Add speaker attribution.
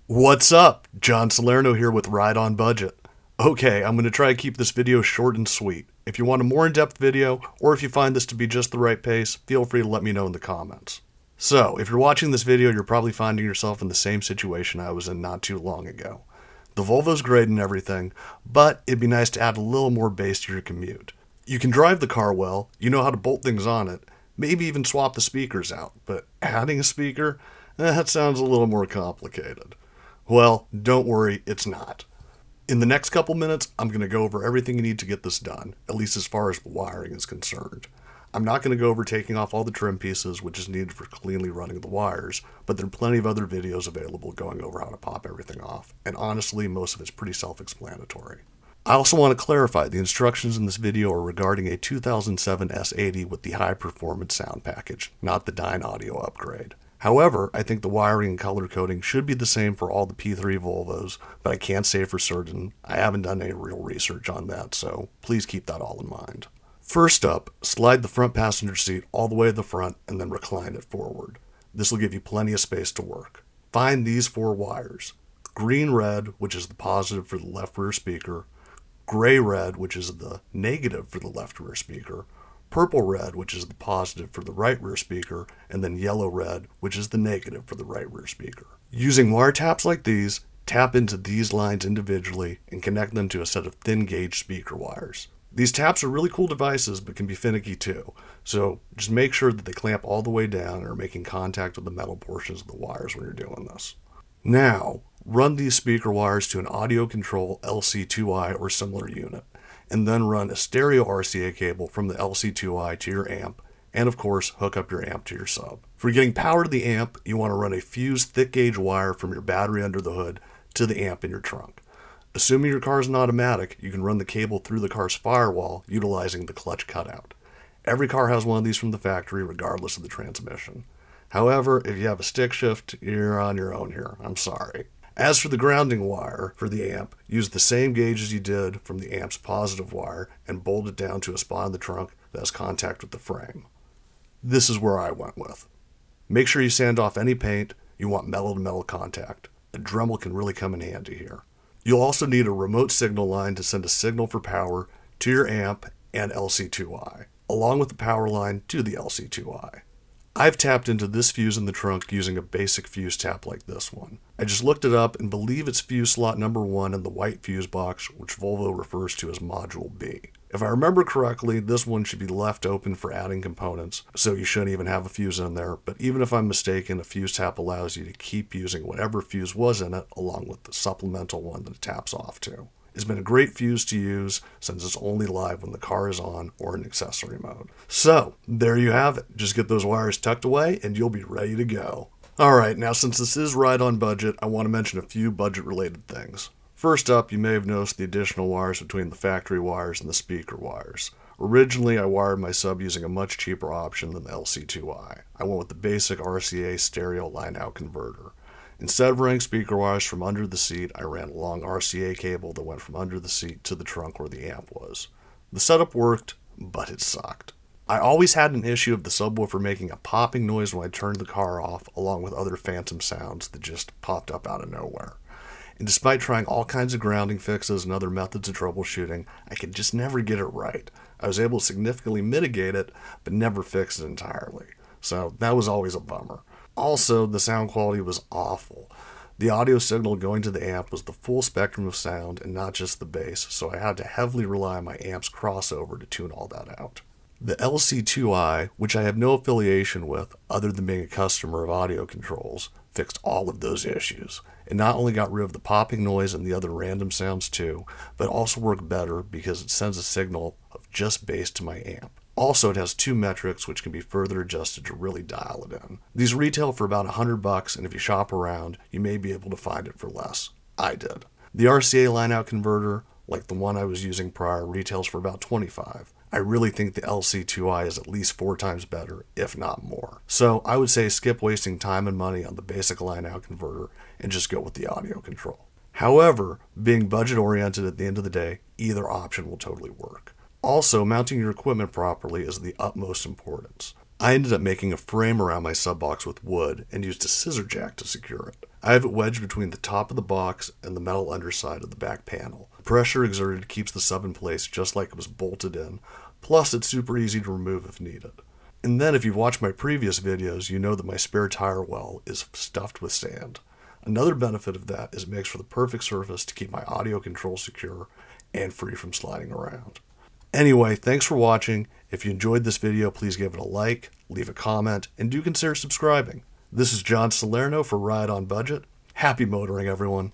Speaker 1: What's up? John Salerno here with Ride on Budget. Okay, I'm going to try to keep this video short and sweet. If you want a more in-depth video, or if you find this to be just the right pace, feel free to let me know in the comments. So, if you're watching this video, you're probably finding yourself in the same situation I was in not too long ago. The Volvo's great and everything, but it'd be nice to add a little more bass to your commute. You can drive the car well, you know how to bolt things on it, maybe even swap the speakers out, but adding a speaker? That sounds a little more complicated. Well, don't worry, it's not. In the next couple minutes, I'm going to go over everything you need to get this done, at least as far as the wiring is concerned. I'm not going to go over taking off all the trim pieces, which is needed for cleanly running the wires, but there are plenty of other videos available going over how to pop everything off, and honestly, most of it's pretty self-explanatory. I also want to clarify, the instructions in this video are regarding a 2007 S80 with the high-performance sound package, not the Dyne audio upgrade. However, I think the wiring and color coding should be the same for all the P3 Volvos, but I can't say for certain. I haven't done any real research on that, so please keep that all in mind. First up, slide the front passenger seat all the way to the front and then recline it forward. This will give you plenty of space to work. Find these four wires. Green-red, which is the positive for the left rear speaker. Gray-red, which is the negative for the left rear speaker. Purple-red, which is the positive for the right rear speaker, and then yellow-red, which is the negative for the right rear speaker. Using wire taps like these, tap into these lines individually and connect them to a set of thin gauge speaker wires. These taps are really cool devices, but can be finicky too, so just make sure that they clamp all the way down and are making contact with the metal portions of the wires when you're doing this. Now, run these speaker wires to an audio control LC2I or similar unit, and then run a stereo RCA cable from the LC2I to your amp, and of course, hook up your amp to your sub. For getting power to the amp, you want to run a fused thick gauge wire from your battery under the hood to the amp in your trunk. Assuming your car is an automatic, you can run the cable through the car's firewall utilizing the clutch cutout. Every car has one of these from the factory regardless of the transmission. However, if you have a stick shift, you're on your own here. I'm sorry. As for the grounding wire for the amp, use the same gauge as you did from the amp's positive wire and bolt it down to a spot in the trunk that has contact with the frame. This is where I went with. Make sure you sand off any paint. You want metal-to-metal contact. A Dremel can really come in handy here. You'll also need a remote signal line to send a signal for power to your amp and LC2I, along with the power line to the LC2I. I've tapped into this fuse in the trunk using a basic fuse tap like this one. I just looked it up and believe it's fuse slot number 1 in the white fuse box, which Volvo refers to as Module B. If I remember correctly, this one should be left open for adding components, so you shouldn't even have a fuse in there, but even if I'm mistaken, a fuse tap allows you to keep using whatever fuse was in it, along with the supplemental one that it taps off to. It's been a great fuse to use since it's only live when the car is on or in accessory mode. So, there you have it. Just get those wires tucked away and you'll be ready to go. Alright, now since this is right on budget, I want to mention a few budget-related things. First up, you may have noticed the additional wires between the factory wires and the speaker wires. Originally, I wired my sub using a much cheaper option than the LC2I. I went with the basic RCA stereo line-out converter. Instead of running speaker wires from under the seat, I ran a long RCA cable that went from under the seat to the trunk where the amp was. The setup worked, but it sucked. I always had an issue of the subwoofer making a popping noise when I turned the car off, along with other phantom sounds that just popped up out of nowhere. And despite trying all kinds of grounding fixes and other methods of troubleshooting, I could just never get it right. I was able to significantly mitigate it, but never fix it entirely. So that was always a bummer. Also, the sound quality was awful. The audio signal going to the amp was the full spectrum of sound and not just the bass, so I had to heavily rely on my amp's crossover to tune all that out. The LC2I, which I have no affiliation with other than being a customer of audio controls, fixed all of those issues. It not only got rid of the popping noise and the other random sounds too, but also worked better because it sends a signal of just bass to my amp. Also, it has two metrics which can be further adjusted to really dial it in. These retail for about $100, and if you shop around, you may be able to find it for less. I did. The RCA line-out converter, like the one I was using prior, retails for about $25. I really think the LC2I is at least 4 times better, if not more. So I would say skip wasting time and money on the basic line-out converter and just go with the audio control. However, being budget-oriented at the end of the day, either option will totally work. Also, mounting your equipment properly is of the utmost importance. I ended up making a frame around my sub box with wood and used a scissor jack to secure it. I have it wedged between the top of the box and the metal underside of the back panel. The pressure exerted keeps the sub in place just like it was bolted in, plus it's super easy to remove if needed. And then if you've watched my previous videos, you know that my spare tire well is stuffed with sand. Another benefit of that is it makes for the perfect surface to keep my audio control secure and free from sliding around. Anyway, thanks for watching. If you enjoyed this video, please give it a like, leave a comment, and do consider subscribing. This is John Salerno for Ride on Budget. Happy motoring, everyone.